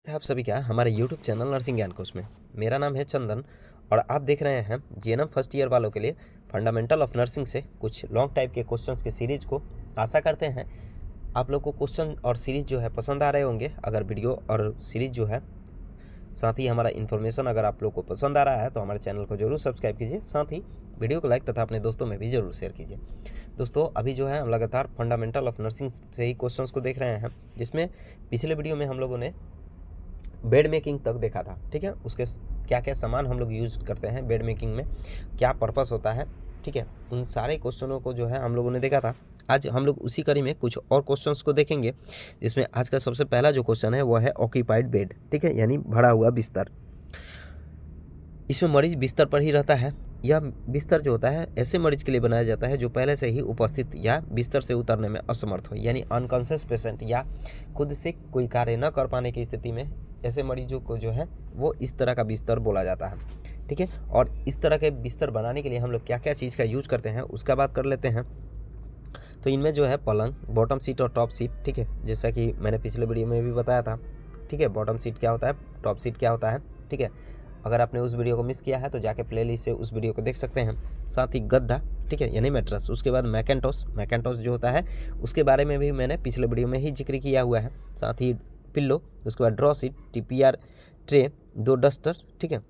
आप सभी का हमारे YouTube चैनल नर्सिंग ज्ञान कोश में। मेरा नाम है चंदन और आप देख रहे हैं जीएनएम फर्स्ट ईयर वालों के लिए फंडामेंटल ऑफ नर्सिंग से कुछ लॉन्ग टाइप के क्वेश्चंस के सीरीज को। आशा करते हैं आप लोग को क्वेश्चन और सीरीज जो है पसंद आ रहे होंगे। अगर वीडियो और सीरीज जो है साथ ही हमारा इन्फॉर्मेशन अगर आप लोग को पसंद आ रहा है तो हमारे चैनल को जरूर सब्सक्राइब कीजिए, साथ ही वीडियो को लाइक तथा अपने दोस्तों में भी जरूर शेयर कीजिए। दोस्तों अभी जो है हम लगातार फंडामेंटल ऑफ नर्सिंग से ही क्वेश्चंस को देख रहे हैं, जिसमें पिछले वीडियो में हम लोगों ने बेड मेकिंग तक देखा था। ठीक है, उसके क्या क्या सामान हम लोग यूज करते हैं बेड मेकिंग में, क्या पर्पस होता है, ठीक है, उन सारे क्वेश्चनों को जो है हम लोगों ने देखा था। आज हम लोग उसी कड़ी में कुछ और क्वेश्चंस को देखेंगे, जिसमें आज का सबसे पहला जो क्वेश्चन है वो है ऑक्यूपाइड बेड। ठीक है, यानी भरा हुआ बिस्तर। इसमें मरीज बिस्तर पर ही रहता है। यह बिस्तर जो होता है ऐसे मरीज के लिए बनाया जाता है जो पहले से ही उपस्थित या बिस्तर से उतरने में असमर्थ हो, यानी अनकॉन्शियस पेशेंट या खुद से कोई कार्य न कर पाने की स्थिति में ऐसे मरीजों को जो है वो इस तरह का बिस्तर बोला जाता है। ठीक है, और इस तरह के बिस्तर बनाने के लिए हम लोग क्या क्या चीज़ का यूज करते हैं उसका बात कर लेते हैं। तो इनमें जो है पलंग, बॉटम सीट और टॉप सीट। ठीक है, जैसा कि मैंने पिछले वीडियो में भी बताया था। ठीक है, बॉटम सीट क्या होता है, टॉप सीट क्या होता है। ठीक है, अगर आपने उस वीडियो को मिस किया है तो जाके प्लेलिस्ट से उस वीडियो को देख सकते हैं। साथ ही गद्दा, ठीक है, यानी मैट्रेस। उसके बाद मैकेंटोस जो होता है उसके बारे में भी मैंने पिछले वीडियो में ही जिक्र किया हुआ है। साथ ही पिल्लो, उसके बाद draw seat, TPR tray, 2 duster. ठीक है,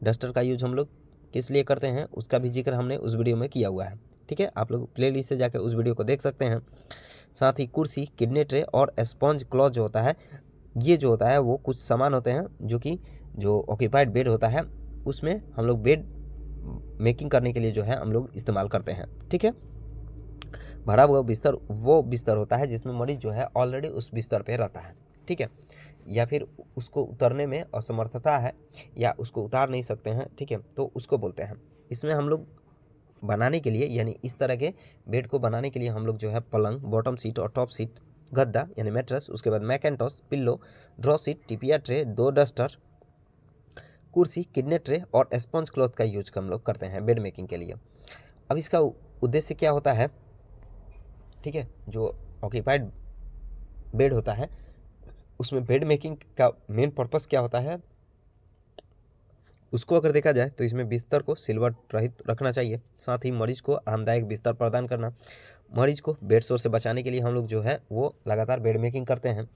डस्टर का यूज हम लोग किस लिए करते हैं उसका भी जिक्र हमने उस वीडियो में किया हुआ है। ठीक है, आप लोग प्लेलिस्ट से जाकर उस वीडियो को देख सकते हैं। साथ ही कुर्सी, किडनी ट्रे और स्पॉन्ज क्लॉथ जो होता है, ये जो होता है वो कुछ सामान होते हैं जो कि जो ऑक्यूपाइड बेड होता है उसमें हम लोग बेड मेकिंग करने के लिए जो है हम लोग इस्तेमाल करते हैं। ठीक है, भरा हुआ बिस्तर वो बिस्तर होता है जिसमें मरीज जो है ऑलरेडी उस बिस्तर पे रहता है। ठीक है, या फिर उसको उतरने में असमर्थता है या उसको उतार नहीं सकते हैं। ठीक है, तो उसको बोलते हैं। इसमें हम लोग बनाने के लिए, यानी इस तरह के बेड को बनाने के लिए हम लोग जो है पलंग, बॉटम सीट और टॉप सीट, गद्दा यानी मैट्रेस, उसके बाद मैकेंटोस, पिल्लो, ड्रॉ सीट, टिपिया ट्रे, 2 डस्टर, कुर्सी, किडनी ट्रे और स्पंज क्लॉथ का यूज हम लोग करते हैं बेड मेकिंग के लिए। अब इसका उद्देश्य क्या होता है, ठीक है, जो ऑक्यूपाइड बेड होता है उसमें बेड मेकिंग का मेन पर्पस क्या होता है उसको अगर देखा जाए तो इसमें बिस्तर को सिलवट रहित रखना चाहिए। साथ ही मरीज को आरामदायक बिस्तर प्रदान करना, मरीज को बेड शोर से बचाने के लिए हम लोग जो है वो लगातार बेड मेकिंग करते हैं।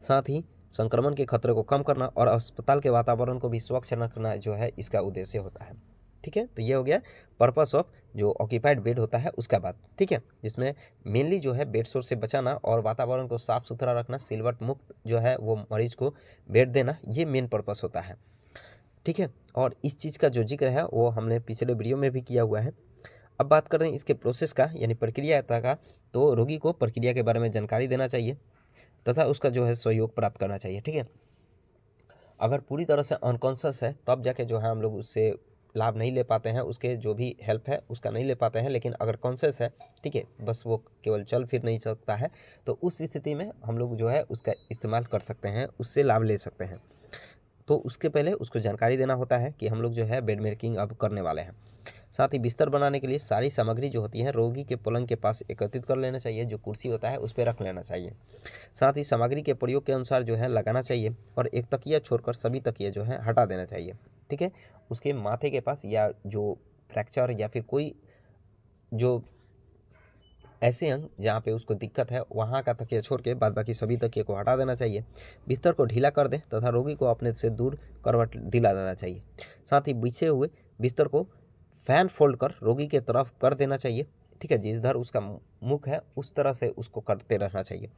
साथ ही संक्रमण के खतरे को कम करना और अस्पताल के वातावरण को भी स्वच्छ रखना जो है इसका उद्देश्य होता है। ठीक है, तो ये हो गया पर्पस ऑफ जो ऑक्यूपाइड बेड होता है उसका बात। ठीक है, जिसमें मेनली जो है बेड शोर से बचाना और वातावरण को साफ सुथरा रखना, सिलवट मुक्त जो है वो मरीज को बेड देना, ये मेन पर्पस होता है। ठीक है, और इस चीज़ का जो जिक्र है वो हमने पिछले वीडियो में भी किया हुआ है। अब बात करें इसके प्रोसेस का, यानी प्रक्रिया का, तो रोगी को प्रक्रिया के बारे में जानकारी देना चाहिए तथा उसका जो है सहयोग प्राप्त करना चाहिए। ठीक है, अगर पूरी तरह से अनकॉन्शियस है तब जाके जो है हम लोग उससे लाभ नहीं ले पाते हैं, उसके जो भी हेल्प है उसका नहीं ले पाते हैं। लेकिन अगर कॉन्शियस है, ठीक है, बस वो केवल चल फिर नहीं सकता है, तो उस स्थिति में हम लोग जो है उसका इस्तेमाल कर सकते हैं, उससे लाभ ले सकते हैं। तो उसके पहले उसको जानकारी देना होता है कि हम लोग जो है बेड मेकिंग अब करने वाले हैं। साथ ही बिस्तर बनाने के लिए सारी सामग्री जो होती है रोगी के पलंग के पास एकत्रित कर लेना चाहिए, जो कुर्सी होता है उस पर रख लेना चाहिए। साथ ही सामग्री के प्रयोग के अनुसार जो है लगाना चाहिए और एक तकिया छोड़कर सभी तकिया जो है हटा देना चाहिए। ठीक है, उसके माथे के पास या जो फ्रैक्चर या फिर कोई जो ऐसे अंग जहाँ पे उसको दिक्कत है वहाँ का तकिया छोड़ के बाद बाकी सभी तकिए को हटा देना चाहिए। बिस्तर को ढीला कर दें तथा रोगी को अपने से दूर करवट दिला देना चाहिए। साथ ही बिछे हुए बिस्तर को फैन फोल्ड कर रोगी के तरफ कर देना चाहिए। ठीक है, जिधर उसका मुख है उस तरह से उसको करते रहना चाहिए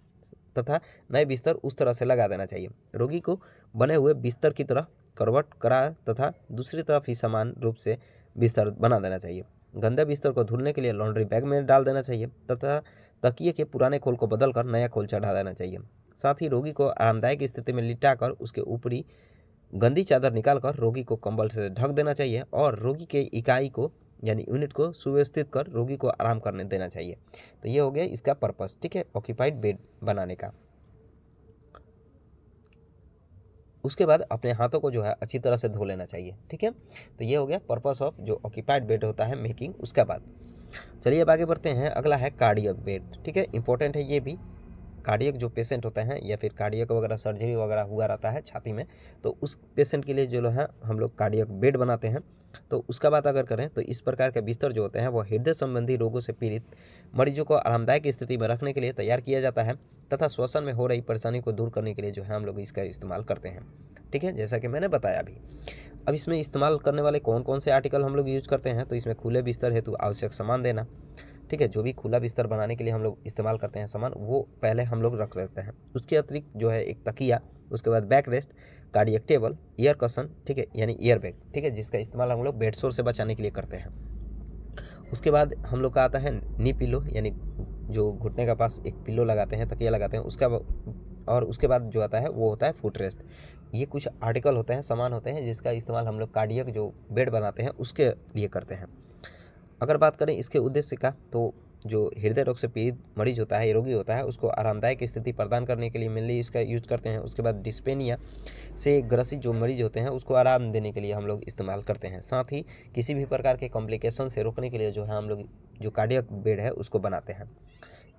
तथा नए बिस्तर उस तरह से लगा देना चाहिए। रोगी को बने हुए बिस्तर की तरह करवट करा तथा दूसरी तरफ ही समान रूप से बिस्तर बना देना चाहिए। गंदे बिस्तर को धुलने के लिए लॉन्ड्री बैग में डाल देना चाहिए तथा तकिए के पुराने खोल को बदलकर नया खोल चढ़ा देना चाहिए। साथ ही रोगी को आरामदायक स्थिति में लिटाकर उसके ऊपरी गंदी चादर निकालकर रोगी को कंबल से ढक देना चाहिए और रोगी के इकाई को यानी यूनिट को सुव्यवस्थित कर रोगी को आराम करने देना चाहिए। तो ये हो गया इसका पर्पस। ठीक है, ऑक्यूपाइड बेड बनाने का। उसके बाद अपने हाथों को जो है अच्छी तरह से धो लेना चाहिए। ठीक है, तो ये हो गया पर्पस ऑफ जो ऑक्यूपाइड बेड होता है मेकिंग, उसका बाद। चलिए अब आगे बढ़ते हैं। अगला है कार्डियक बेड। ठीक है, इंपॉर्टेंट है ये भी। कार्डियक जो पेशेंट होते हैं या फिर कार्डियक वगैरह सर्जरी वगैरह हुआ रहता है छाती में, तो उस पेशेंट के लिए जो है हम लोग कार्डियक बेड बनाते हैं। तो उसका बात अगर करें तो इस प्रकार के बिस्तर जो होते हैं वो हृदय संबंधी रोगों से पीड़ित मरीजों को आरामदायक स्थिति में रखने के लिए तैयार किया जाता है तथा श्वसन में हो रही परेशानी को दूर करने के लिए जो है हम लोग इसका इस्तेमाल करते हैं। ठीक है, जैसा कि मैंने बताया अभी। अब इसमें इस्तेमाल करने वाले कौन कौन से आर्टिकल हम लोग यूज करते हैं, तो इसमें खुले बिस्तर हेतु आवश्यक सामान देना। ठीक है, जो भी खुला बिस्तर बनाने के लिए हम लोग इस्तेमाल करते हैं सामान, वो पहले हम लोग रख लेते हैं। उसके अतिरिक्त जो है एक तकिया, उसके बाद back rest, cardiac table, ear cushion, ठीक है, यानी ईयर बैग, ठीक है, जिसका इस्तेमाल हम लोग बेड शोर से बचाने के लिए करते हैं। उसके बाद हम लोग का आता है नी पिलो, यानी जो घुटने का पास एक पिलो लगाते हैं, तकिया लगाते हैं, उसका। और उसके बाद जो आता है वो होता है फुट रेस्ट। ये कुछ आर्टिकल होते हैं, सामान होते हैं, जिसका इस्तेमाल हम लोग कार्डियक जो बेड बनाते हैं उसके लिए करते हैं। अगर बात करें इसके उद्देश्य का, तो जो हृदय रोग से पीड़ित मरीज होता है, रोगी होता है, उसको आरामदायक स्थिति प्रदान करने के लिए मेनली इसका यूज करते हैं। उसके बाद डिस्पेनिया से ग्रसित जो मरीज होते हैं उसको आराम देने के लिए हम लोग इस्तेमाल करते हैं। साथ ही किसी भी प्रकार के कॉम्प्लिकेशन से रोकने के लिए जो है हम लोग जो कार्डियक बेड है उसको बनाते हैं।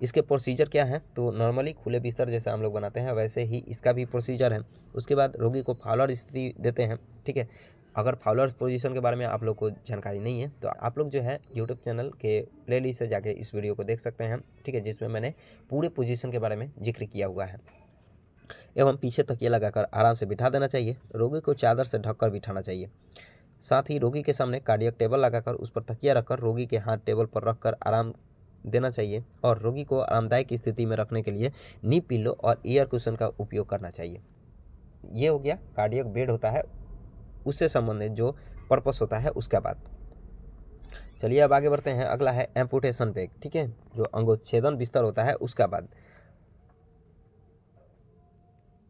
इसके प्रोसीजर क्या है, तो नॉर्मली खुले बिस्तर जैसे हम लोग बनाते हैं वैसे ही इसका भी प्रोसीजर है। उसके बाद रोगी को फाउलर स्थिति देते हैं। ठीक है, अगर फाउलर पोजीशन के बारे में आप लोग को जानकारी नहीं है तो आप लोग जो है यूट्यूब चैनल के प्लेलिस्ट से जाके इस वीडियो को देख सकते हैं। ठीक है, जिसमें मैंने पूरे पोजीशन के बारे में जिक्र किया हुआ है। एवं पीछे तकिया लगाकर आराम से बिठा देना चाहिए। रोगी को चादर से ढककर बिठाना चाहिए। साथ ही रोगी के सामने कार्डियक टेबल लगाकर उस पर तकिया रखकर रोगी के हाथ टेबल पर रखकर आराम देना चाहिए। और रोगी को आरामदायक स्थिति में रखने के लिए नी पिलो और ईयर कुशन का उपयोग करना चाहिए। ये हो गया कार्डियक बेड होता है, उससे संबंधित जो पर्पस होता है उसका बात। चलिए अब आगे बढ़ते हैं। अगला है एम्पुटेशन बैग। ठीक है, जो अंगोच्छेदन बिस्तर होता है उसका बात।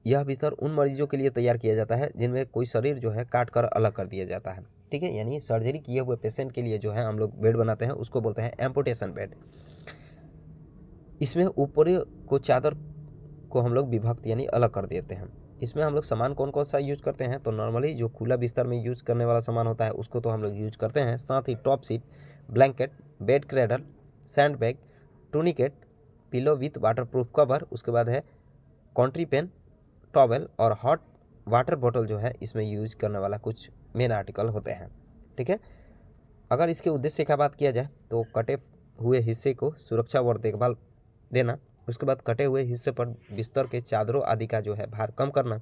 यह बिस्तर उन मरीजों के लिए तैयार किया जाता है जिनमें कोई शरीर जो है काट कर अलग कर दिया जाता है। ठीक है, यानी सर्जरी किए हुए पेशेंट के लिए जो है हम लोग बेड बनाते हैं, उसको बोलते हैं एम्पुटेशन बेड। इसमें ऊपरी को चादर को हम लोग विभक्त यानी अलग कर देते हैं। इसमें हम लोग सामान कौन कौन सा यूज करते हैं, तो नॉर्मली जो खुला बिस्तर में यूज करने वाला सामान होता है उसको तो हम लोग यूज करते हैं। साथ ही top sheet, blanket, bed cradle, sand bag, tourniquet, pillow with waterproof cover, उसके बाद है कॉन्ट्री पेन, टॉवेल और हॉट वाटर बॉटल जो है इसमें यूज करने वाला कुछ मेन आर्टिकल होते हैं। ठीक है, अगर इसके उद्देश्य का बात किया जाए तो कटे हुए हिस्से को सुरक्षा और देखभाल देना। उसके बाद कटे हुए हिस्से पर बिस्तर के चादरों आदि का जो है भार कम करना।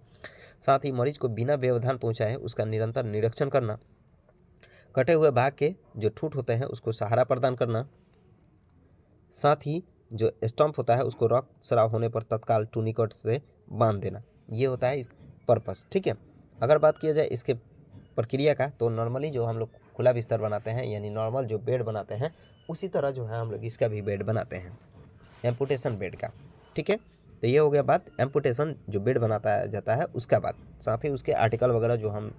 साथ ही मरीज को बिना व्यवधान पहुंचाए उसका निरंतर निरीक्षण करना। कटे हुए भाग के जो ठूट होते हैं उसको सहारा प्रदान करना। साथ ही जो स्टम्प होता है उसको रक्त स्राव होने पर तत्काल टूनिकट से बांध देना। ये होता है इस पर्पस। ठीक है, अगर बात किया जाए इसके प्रक्रिया का, तो नॉर्मली जो हम लोग खुला बिस्तर बनाते हैं यानी नॉर्मल जो बेड बनाते हैं उसी तरह जो है हम लोग इसका भी बेड बनाते हैं, एम्पुटेशन बेड का। ठीक है, तो ये हो गया बात एम्पुटेशन जो बेड बनाता जाता है उसका बात। साथ ही उसके आर्टिकल वगैरह जो हम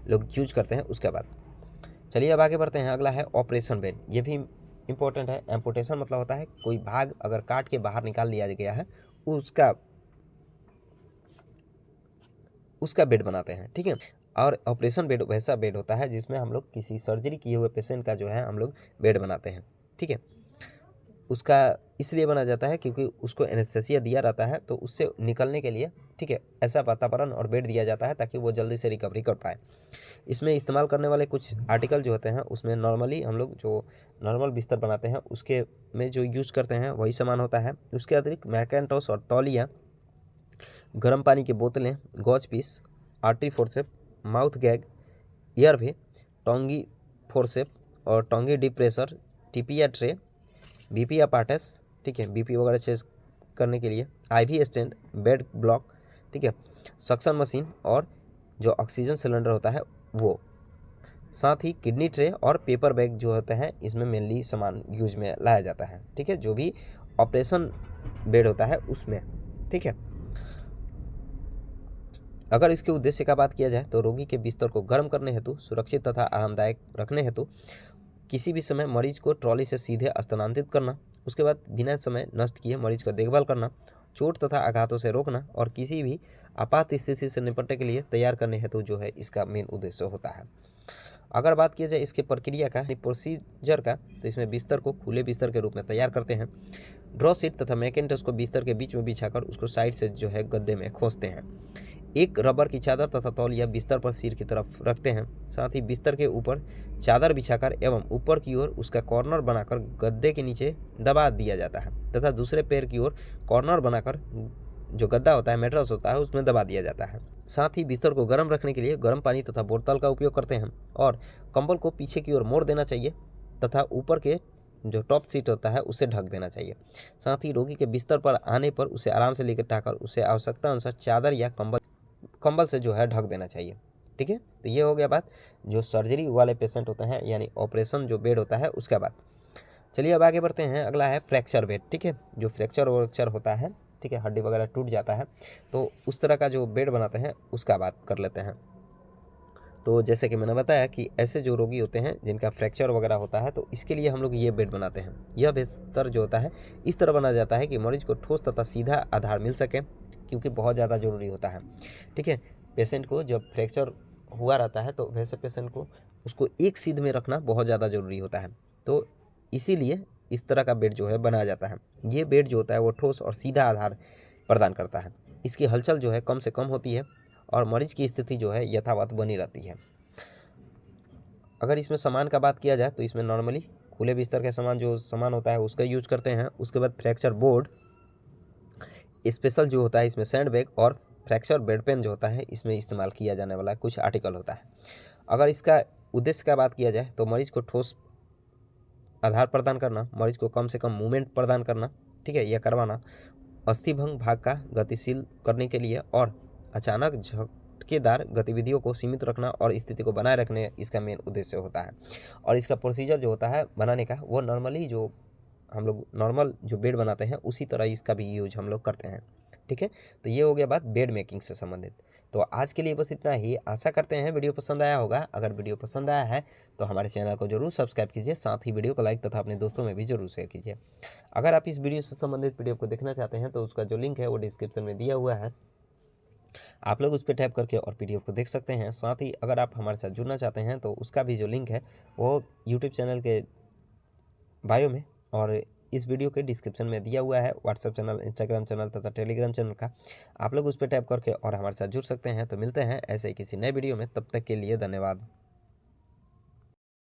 लोग यूज करते हैं उसका बात। चलिए अब आगे बढ़ते हैं। अगला है ऑपरेशन बेड। ये भी इंपॉर्टेंट है। एम्पुटेशन मतलब होता है कोई भाग अगर काट के बाहर निकाल लिया गया है उसका बेड बनाते हैं। ठीक है, और ऑपरेशन बेड वैसा बेड होता है जिसमें हम लोग किसी सर्जरी किए हुए पेशेंट का जो है हम लोग बेड बनाते हैं। ठीक है, उसका इसलिए बना जाता है क्योंकि उसको एनेस्थेसिया दिया रहता है, तो उससे निकलने के लिए, ठीक है, ऐसा वातावरण और बेड दिया जाता है ताकि वो जल्दी से रिकवरी कर पाए। इसमें इस्तेमाल करने वाले कुछ आर्टिकल जो होते हैं उसमें नॉर्मली हम लोग जो नॉर्मल बिस्तर बनाते हैं उसके में जो यूज करते हैं वही सामान होता है। उसके अतिरिक्त मैकेंटोस और तौलिया, गर्म पानी की बोतलें, gauze piece, artery forcep, mouth gag, airway, tongue forcep और टोंगी डिप्रेशर, टिपिया ट्रे, बीपी अपार्टस, ठीक है, बीपी वगैरह चेक करने के लिए, आईवी स्टैंड, बेड ब्लॉक, ठीक है, सक्शन मशीन और जो ऑक्सीजन सिलेंडर होता है वो। साथ ही किडनी ट्रे और पेपर बैग जो होते हैं इसमें मेनली सामान यूज में लाया जाता है। ठीक है, जो भी ऑपरेशन बेड होता है उसमें। ठीक है, अगर इसके उद्देश्य का बात किया जाए तो रोगी के बिस्तर को गर्म करने हेतु, सुरक्षित तथा आरामदायक रखने हेतु, किसी भी समय मरीज को ट्रॉली से सीधे स्थानांतरित करना, उसके बाद बिना समय नष्ट किए मरीज का देखभाल करना, चोट तथा आघातों से रोकना और किसी भी आपात स्थिति से निपटने के लिए तैयार करने हेतु जो है इसका मेन उद्देश्य होता है। अगर बात किया जाए इसके प्रक्रिया का, प्रोसीजर का, तो इसमें बिस्तर को खुले बिस्तर के रूप में तैयार करते हैं। ड्रॉ शीट तथा मैकिन्टॉश को बिस्तर के बीच में बिछाकर उसको साइड से जो है गद्दे में खोसते हैं। एक रबर की चादर तथा तौलिया बिस्तर पर सिर की तरफ रखते हैं। साथ ही बिस्तर के ऊपर चादर बिछाकर एवं ऊपर की ओर उसका कॉर्नर बनाकर गद्दे के नीचे दबा दिया जाता है तथा दूसरे पैर की ओर कॉर्नर बनाकर जो गद्दा होता है, मैट्रेस होता है, उसमें दबा दिया जाता है। साथ ही बिस्तर को गर्म रखने के लिए गर्म पानी तथा बोतल का उपयोग करते हैं और कंबल को पीछे की ओर मोड़ देना चाहिए तथा ऊपर के जो टॉप सीट होता है उसे ढक देना चाहिए। साथ ही रोगी के बिस्तर पर आने पर उसे आराम से लेकर टाकर उसे आवश्यकता अनुसार चादर या कंबल से जो है ढक देना चाहिए। ठीक है, तो ये हो गया बात जो सर्जरी वाले पेशेंट होते हैं, यानी ऑपरेशन जो बेड होता है उसका बात। चलिए अब आगे बढ़ते हैं। अगला है फ्रैक्चर बेड। ठीक है, जो फ्रैक्चर होता है, ठीक है, हड्डी वगैरह टूट जाता है तो उस तरह का जो बेड बनाते हैं उसका बात कर लेते हैं। तो जैसे कि मैंने बताया कि ऐसे जो रोगी होते हैं जिनका फ्रैक्चर वगैरह होता है तो इसके लिए हम लोग ये बेड बनाते हैं। यह बिस्तर जो होता है इस तरह बनाया जाता है कि मरीज को ठोस तथा सीधा आधार मिल सके, क्योंकि बहुत ज़्यादा ज़रूरी होता है। ठीक है, पेशेंट को जब फ्रैक्चर हुआ रहता है तो वैसे पेशेंट को उसको एक सीध में रखना बहुत ज़्यादा ज़रूरी होता है, तो इसीलिए इस तरह का बेड जो है बनाया जाता है। ये बेड जो होता है वो ठोस और सीधा आधार प्रदान करता है। इसकी हलचल जो है कम से कम होती है और मरीज की स्थिति जो है यथावत बनी रहती है। अगर इसमें सामान का बात किया जाए तो इसमें नॉर्मली खुले बिस्तर के सामान होता है उसका यूज करते हैं। उसके बाद फ्रैक्चर बोर्ड, स्पेशल जो होता है इसमें सैंड बैग और फ्रैक्चर बेड पेन जो होता है इसमें इस्तेमाल किया जाने वाला कुछ आर्टिकल होता है। अगर इसका उद्देश्य का बात किया जाए तो मरीज को ठोस आधार प्रदान करना, मरीज को कम से कम मूवमेंट प्रदान करना, ठीक है, यह करवाना, अस्थिभंग भाग का गतिशील करने के लिए और अचानक झटकेदार गतिविधियों को सीमित रखना और स्थिति को बनाए रखने इसका मेन उद्देश्य होता है। और इसका प्रोसीजर जो होता है बनाने का वो नॉर्मली जो हम लोग नॉर्मल जो बेड बनाते हैं उसी तरह इसका भी यूज हम लोग करते हैं। ठीक है, तो ये हो गया बात बेड मेकिंग से संबंधित। तो आज के लिए बस इतना ही। आशा करते हैं वीडियो पसंद आया होगा। अगर वीडियो पसंद आया है तो हमारे चैनल को जरूर सब्सक्राइब कीजिए, साथ ही वीडियो को लाइक तथा अपने दोस्तों में भी जरूर शेयर कीजिए। अगर आप इस वीडियो से संबंधित वीडियो को देखना चाहते हैं तो उसका जो लिंक है वो डिस्क्रिप्शन में दिया हुआ है, आप लोग उस पर टैप करके और पीडीएफ को देख सकते हैं। साथ ही अगर आप हमारे साथ जुड़ना चाहते हैं तो उसका भी जो लिंक है वो यूट्यूब चैनल के बायो में और इस वीडियो के डिस्क्रिप्शन में दिया हुआ है। व्हाट्सएप चैनल, इंस्टाग्राम चैनल तथा टेलीग्राम चैनल का आप लोग उस पर टैप करके और हमारे साथ जुड़ सकते हैं। तो मिलते हैं ऐसे ही किसी नए वीडियो में, तब तक के लिए धन्यवाद।